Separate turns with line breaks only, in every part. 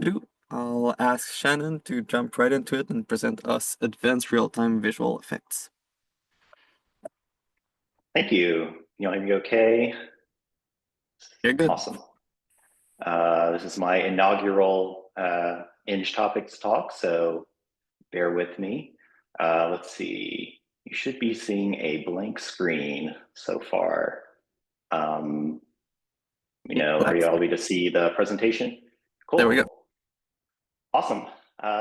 do, I'll ask Shannon to jump right into it and present us advanced real-time visual effects.
Thank you. Can you all hear me okay?
You're good.
Awesome. This is my inaugural Inge Topics talk, so bear with me. Let's see. You should be seeing a blank screen so far. Are
Black
you all
screen.
ready to see the presentation?
There we go.
Cool. Awesome.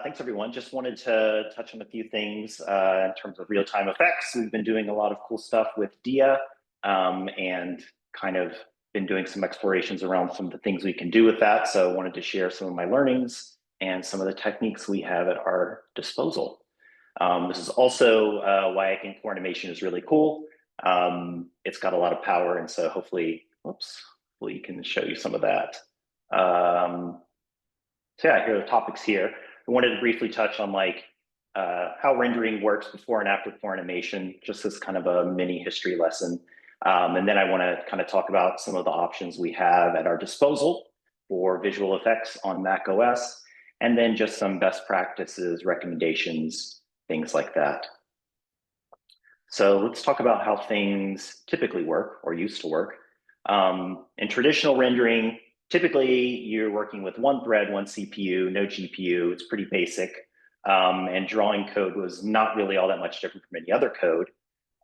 Thanks, everyone. Just wanted to touch on a few things in terms of real-time effects. We've been doing a lot of cool stuff with DIA and kind of been doing some explorations around some of the things we can do with that. So I wanted to share some of my learnings and some of the techniques we have at our disposal. This is also why I think core animation is really cool. It's got a lot of power, and so hopefully we can show you some of that. So yeah, here are the topics here. I wanted to briefly touch on how rendering works before and after core animation, just as kind of a mini history lesson. And then I want to kind of talk about some of the options we have at our disposal for visual effects on macOS, and then just some best practices, recommendations, things like that. So let's talk about how things typically work or used to work. In traditional rendering, typically you're working with one thread, one CPU, no GPU. It's pretty basic. And drawing code was not really all that much different from any other code.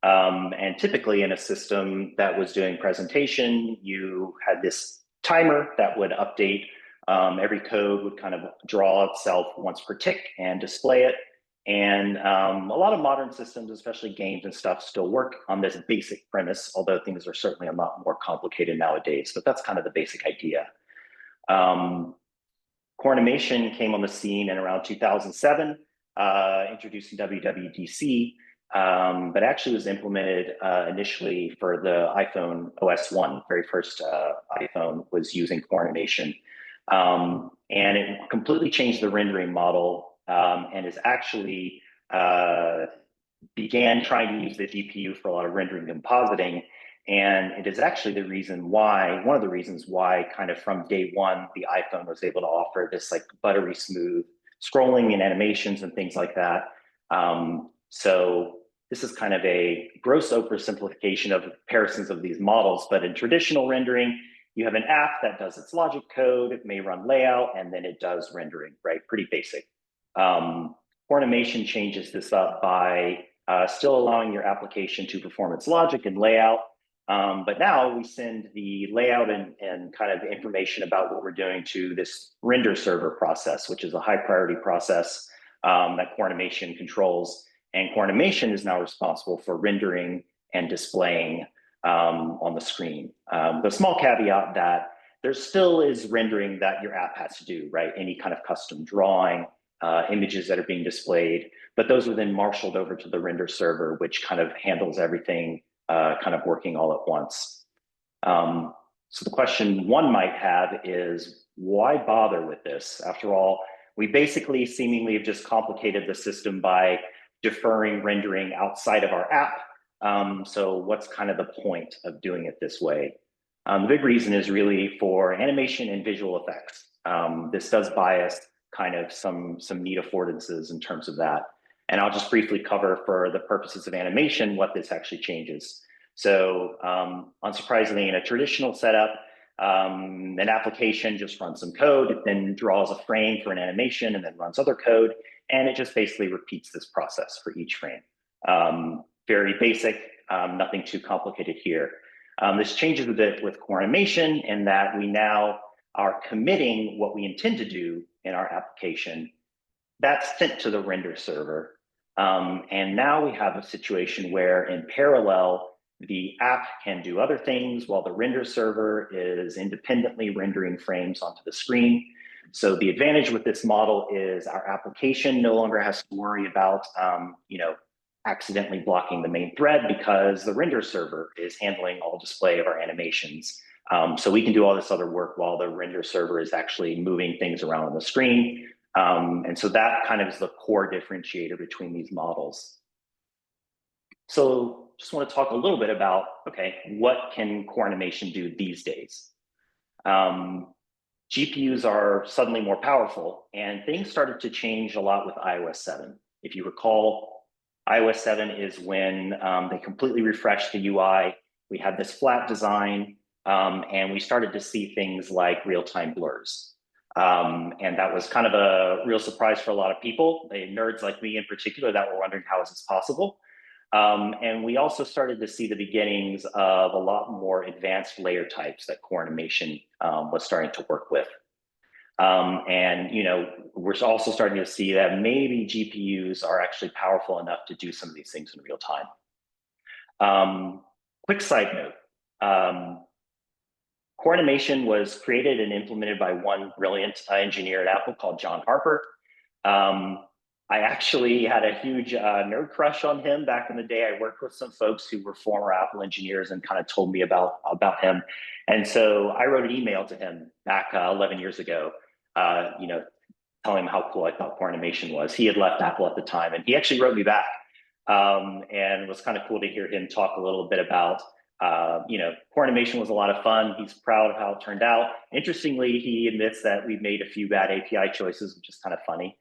And typically in a system that was doing presentation, you had this timer that would update. Every code would kind of draw itself once per tick and display it. And a lot of modern systems, especially games and stuff, still work on this basic premise, although things are certainly a lot more complicated nowadays, but that's kind of the basic idea. Core animation came on the scene in around 2007, introducing WWDC, but actually was implemented initially for the iPhone OS 1. Very first iPhone was using core animation. And it completely changed the rendering model and is actually began trying to use the GPU for a lot of rendering and compositing. And it is actually the reason why, one of the reasons why kind of from day one, the iPhone was able to offer this like buttery smooth scrolling and animations and things like that. So this is kind of a gross oversimplification of comparisons of these models, but in traditional rendering, you have an app that does its logic code, it may run layout, and then it does rendering, right? Pretty basic. Animation changes this up by still allowing your application to perform its logic and layout. But now we send the layout and kind of information about what we're doing to this render server process, which is a high priority process that core animation controls. And core animation is now responsible for rendering and displaying on the screen. The small caveat that there still is rendering that your app has to do, right? Any kind of custom drawing, images that are being displayed, but those are then marshaled over to the render server, which kind of handles everything kind of working all at once. So the question one might have is, why bother with this? After all, we basically seemingly have just complicated the system by deferring rendering outside of our app. So what's kind of the point of doing it this way? The big reason is really for animation and visual effects. This does bias kind of some neat affordances in terms of that. And I'll just briefly cover for the purposes of animation what this actually changes. So unsurprisingly, in a traditional setup, an application just runs some code, it then draws a frame for an animation and then runs other code. And it just basically repeats this process for each frame. Very basic, nothing too complicated here. This changes a bit with core animation in that we now are committing what we intend to do in our application. That's sent to the render server. And now we have a situation where in parallel, the app can do other things while the render server is independently rendering frames onto the screen. So the advantage with this model is our application no longer has to worry about accidentally blocking the main thread because the render server is handling all display of our animations. So we can do all this other work while the render server is actually moving things around on the screen. And so that kind of is the core differentiator between these models. So just want to talk a little bit about, okay, what can core animation do these days? GPUs are suddenly more powerful, and things started to change a lot with iOS 7. If you recall, iOS 7 is when they completely refreshed the UI. We had this flat design, and we started to see things like real-time blurs. And that was kind of a real surprise for a lot of people, nerds like me in particular, that were wondering how is this possible. And we also started to see the beginnings of a lot more advanced layer types that core animation was starting to work with. And we're also starting to see that maybe GPUs are actually powerful enough to do some of these things in real time. Quick side note. Core animation was created and implemented by one brilliant engineer at Apple called John Harper. I actually had a huge nerd crush on him back in the day. I worked with some folks who were former Apple engineers and kind of told me about him. And so I wrote an email to him back 11 years ago, telling him how cool I thought core animation was. He had left Apple at the time, and he actually wrote me back. And it was kind of cool to hear him talk a little bit about core animation was a lot of fun. He's proud of how it turned out. Interestingly, he admits that we've made a few bad API choices, which is kind of funny.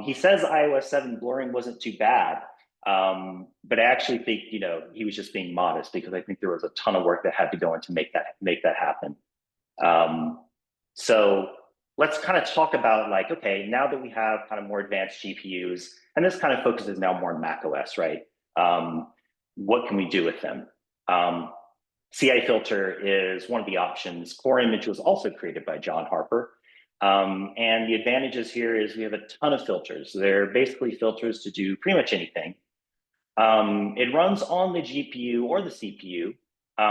He says iOS 7 blurring wasn't too bad, but I actually think he was just being modest because I think there was a ton of work that had to go in to make that happen. So let's kind of talk about okay, now that we have kind of more advanced GPUs, and this kind of focuses now more on macOS, right? What can we do with them? CI filter is one of the options. Core image was also created by John Harper. And the advantages here is we have a ton of filters. They're basically filters to do pretty much anything. It runs on the GPU or the CPU,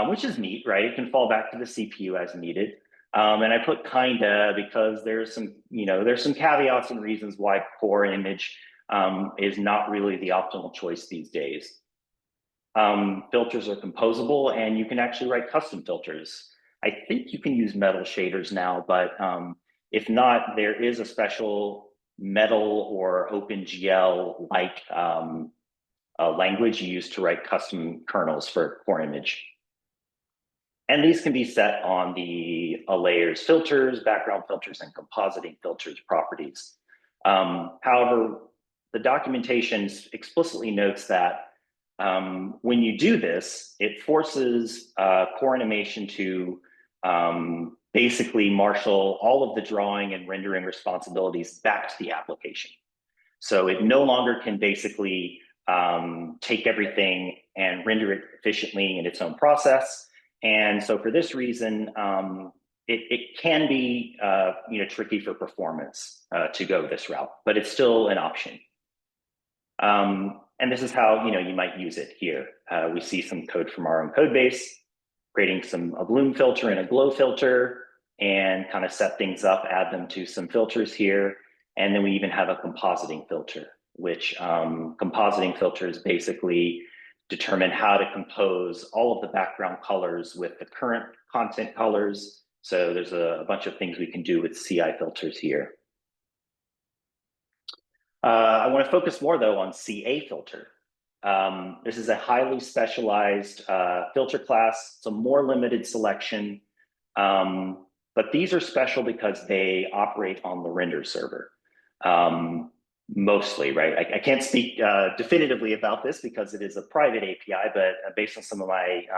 which is neat, right? It can fall back to the CPU as needed. And I put kinda because there's some caveats and reasons why core image is not really the optimal choice these days. Filters are composable, and you can actually write custom filters. I think you can use metal shaders now, but if not, there is a special metal or OpenGL-like language used to write custom kernels for core image. And these can be set on the layers filters, background filters, and compositing filters properties. However, the documentation explicitly notes that when you do this, it forces core animation to basically marshal all of the drawing and rendering responsibilities back to the application. So it no longer can basically take everything and render it efficiently in its own process. And so for this reason, it can be tricky for performance to go this route, but it's still an option. And this is how you might use it here. We see some code from our own code base, creating a bloom filter and a glow filter, and kind of set things up, add them to some filters here. And then we even have a compositing filter, which compositing filters basically determine how to compose all of the background colors with the current content colors. So there's a bunch of things we can do with CI filters here. I want to focus more, though, on CA filter. This is a highly specialized filter class. It's a more limited selection, but these are special because they operate on the render server. Mostly, right? I can't speak definitively about this because it is a private API, but based on some of my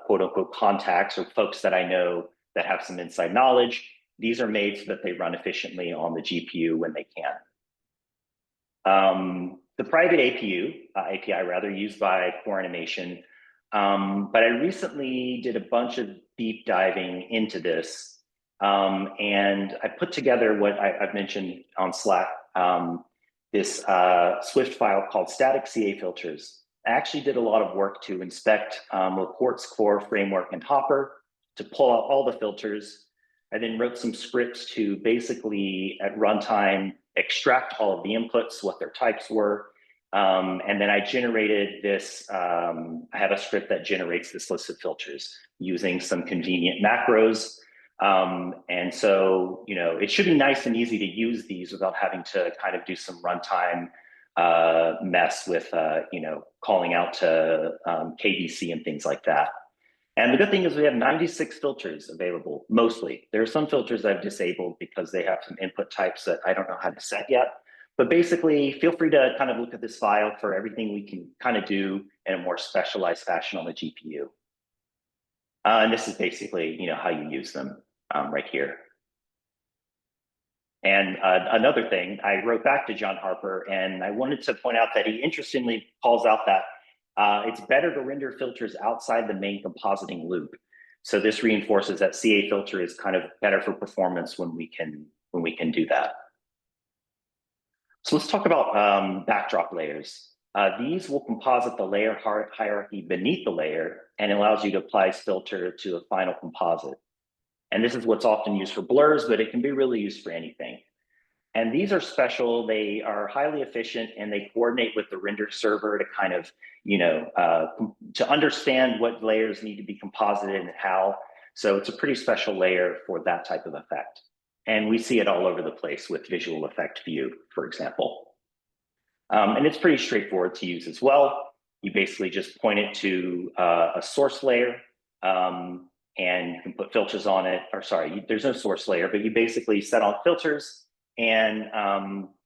quote unquote contacts or folks that I know that have some inside knowledge, these are made so that they run efficiently on the GPU when they can. The private API rather, used by core animation, but I recently did a bunch of deep diving into this, and I put together what I've mentioned on Slack, this Swift file called static CA filters. I actually did a lot of work to inspect Laporte's core framework and Hopper to pull out all the filters. I then wrote some scripts to basically, at runtime, extract all of the inputs, what their types were. And then I generated this, I have a script that generates this list of filters using some convenient macros. And so, it should be nice and easy to use these without having to kind of do some runtime mess with, calling out to KBC and things like that. And the good thing is we have 96 filters available, mostly. There are some filters I've disabled because they have some input types that I don't know how to set yet. But basically, feel free to kind of look at this file for everything we can kind of do in a more specialized fashion on the GPU. And this is basically, how you use them right here. And another thing, I wrote back to John Harper, and I wanted to point out that he interestingly calls out that it's better to render filters outside the main compositing loop. So this reinforces that CA filter is kind of better for performance when we can do that. So let's talk about backdrop layers. These will composite the layer hierarchy beneath the layer and allows you to apply filter to a final composite. And this is what's often used for blurs, but it can be really used for anything. And these are special. They are highly efficient, and they coordinate with the render server to kind of, to understand what layers need to be composited and how. So it's a pretty special layer for that type of effect. And we see it all over the place with Visual Effect View, for example. And it's pretty straightforward to use as well. You basically just point it to a source layer, and you can put filters on it. Or sorry, there's no source layer, but you basically set on filters. And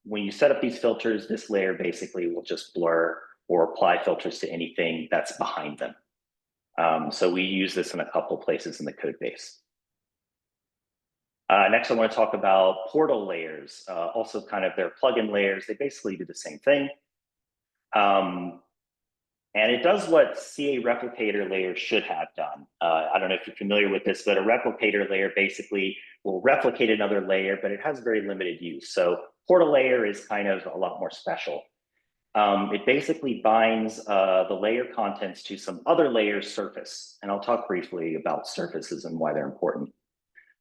when you set up these filters, this layer basically will just blur or apply filters to anything that's behind them. So we use this in a couple places in the code base. Next, I want to talk about portal layers, also kind of their plugin layers. They basically do the same thing. And it does what CA replicator layer should have done. I don't know if you're familiar with this, but a replicator layer basically will replicate another layer, but it has very limited use. So portal layer is kind of a lot more special. It basically binds the layer contents to some other layer's surface. And I'll talk briefly about surfaces and why they're important.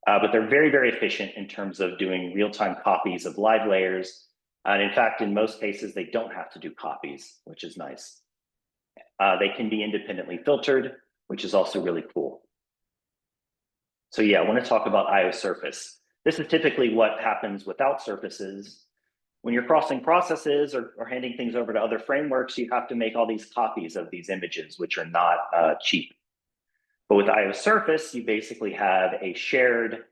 But they're very, very efficient in terms of doing real-time copies of live layers. And in fact, in most cases, they don't have to do copies, which is nice. They can be independently filtered, which is also really cool. So yeah, I want to talk about IO surface. This is typically what happens without surfaces. When you're crossing processes or handing things over to other frameworks, you have to make all these copies of these images, which are not cheap. But with IO surface, you basically have a shared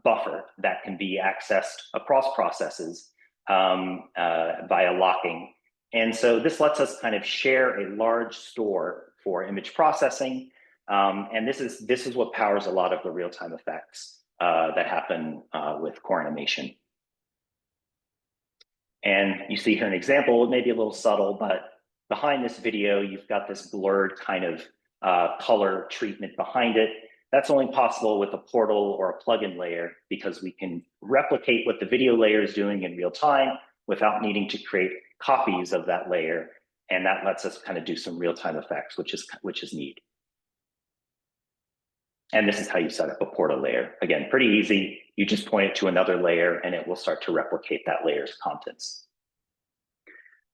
buffer that can be accessed across processes via locking. And so this lets us kind of share a large store for image processing. And this is what powers a lot of the real-time effects that happen with core animation. And you see here an example, it may be a little subtle, but behind this video, you've got this blurred kind of color treatment behind it. That's only possible with a portal or a plugin layer because we can replicate what the video layer is doing in real time without needing to create copies of that layer. And that lets us kind of do some real-time effects, which is neat. And this is how you set up a portal layer. Again, pretty easy. You just point it to another layer and it will start to replicate that layer's contents.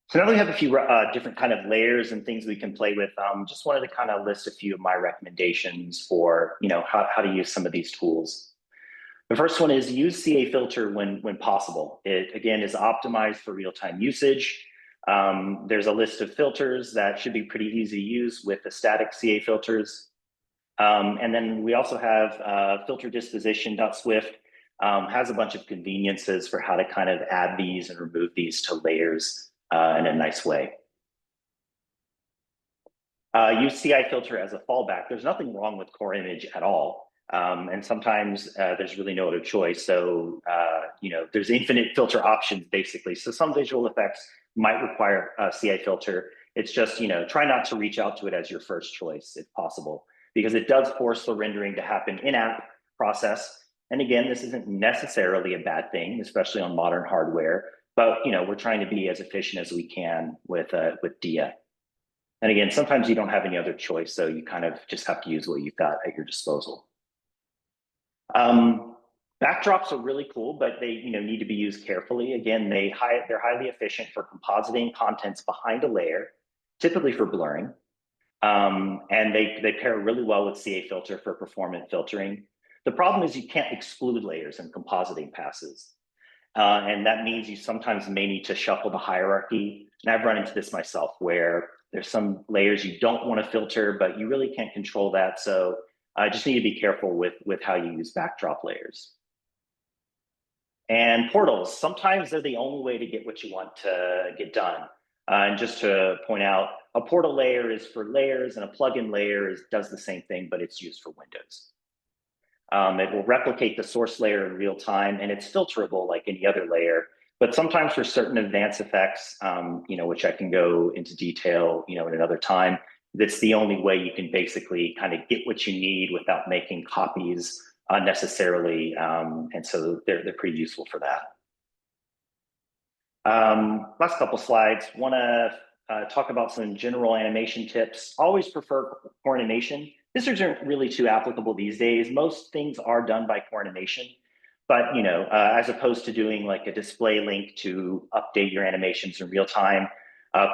So now we have a few different kind of layers and things we can play with. Just wanted to kind of list a few of my recommendations for how to use some of these tools. The first one is use CA filter when possible. It, again, is optimized for real-time usage. There's a list of filters that should be pretty easy to use with the static CA filters. And then we also have filter disposition.swift has a bunch of conveniences for how to kind of add these and remove these to layers in a nice way. Use CI filter as a fallback. There's nothing wrong with core image at all. And sometimes there's really no other choice. So, there's infinite filter options basically. So some visual effects might require a CI filter. It's just, try not to reach out to it as your first choice if possible, because it does force the rendering to happen in-app process. And again, this isn't necessarily a bad thing, especially on modern hardware, but we're trying to be as efficient as we can with DIA. And again, sometimes you don't have any other choice, so you kind of just have to use what you've got at your disposal. Backdrops are really cool, but they need to be used carefully. Again, they're highly efficient for compositing contents behind a layer, typically for blurring. And they pair really well with CA filter for performant filtering. The problem is you can't exclude layers in compositing passes. And that means you sometimes may need to shuffle the hierarchy. And I've run into this myself where There's some layers you don't want to filter, but you really can't control that. So just need to be careful with how you use backdrop layers. And portals, sometimes they're the only way to get what you want to get done. And just to point out, a portal layer is for layers, and a plugin layer does the same thing, but it's used for Windows. It will replicate the source layer in real time, and it's filterable like any other layer. But sometimes for certain advanced effects, which I can go into detail, in another time, that's the only way you can basically kind of get what you need without making copies unnecessarily. And so they're pretty useful for that. Last couple slides. Want to talk about some general animation tips. Always prefer core animation. This isn't really too applicable these days. Most things are done by core animation, but as opposed to doing like a display link to update your animations in real time,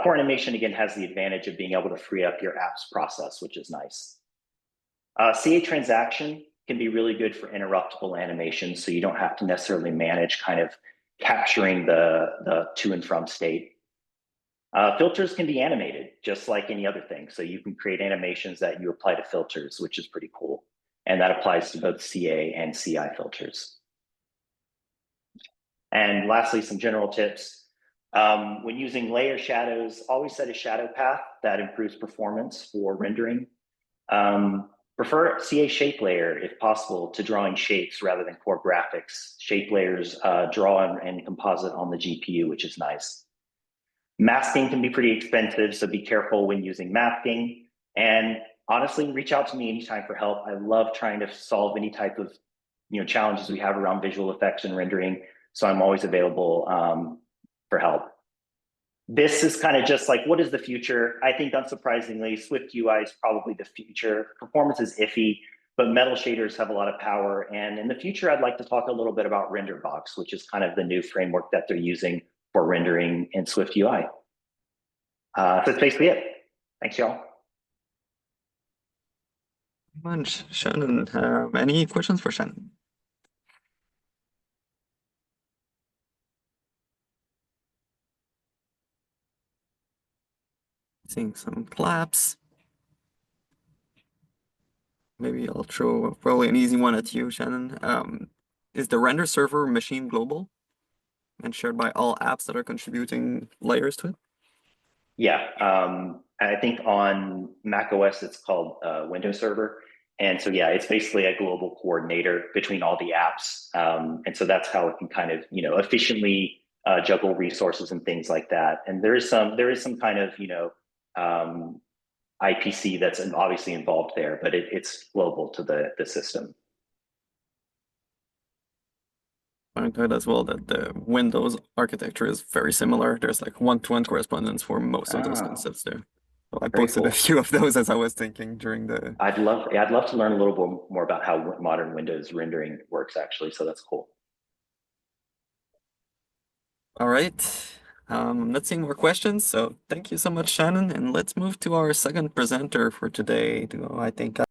core animation again has the advantage of being able to free up your app's process, which is nice. CA transaction can be really good for interruptible animations, so you don't have to necessarily manage kind of capturing the to and from state. Filters can be animated just like any other thing. So you can create animations that you apply to filters, which is pretty cool. And that applies to both CA and CI filters. And lastly, some general tips. When using layer shadows, always set a shadow path that improves performance for rendering. Prefer CA shape layer, if possible, to drawing shapes rather than core graphics. Shape layers draw and composite on the GPU, which is nice. Masking can be pretty expensive, so be careful when using masking. And honestly, reach out to me anytime for help. I love trying to solve any type of challenges we have around visual effects and rendering. So I'm always available for help. This is kind of just like, what is the future? I think unsurprisingly, Swift UI is probably the future. Performance is iffy, but metal shaders have a lot of power. And in the future, I'd like to talk a little bit about RenderBox, which is kind of the new framework that they're using for rendering in Swift UI. So that's basically it. Thanks, y'all.
Much, Shannon. Any questions for Shannon? Seeing some claps. Maybe I'll throw probably an easy one at you, Shannon. Is the render server machine global and shared by all apps that are contributing layers to it?
Yeah, I think on macOS it's called Windows Server, and so yeah, it's basically a global coordinator between all the apps, and so that's how it can kind of efficiently juggle resources and things like that. And there is some kind of IPC that's obviously involved there, but it's global to the system.
Find out as well that the Windows architecture is very similar. There's like one-to-one correspondence for most of those
Oh,
concepts there. So I
very
posted a
cool.
few of those as I was thinking during the.
I'd love to learn a little bit more about how modern Windows rendering works, actually. So that's cool.
All right. I'm not seeing more questions, so thank you so much, Shannon. And let's move to our second presenter for today. I think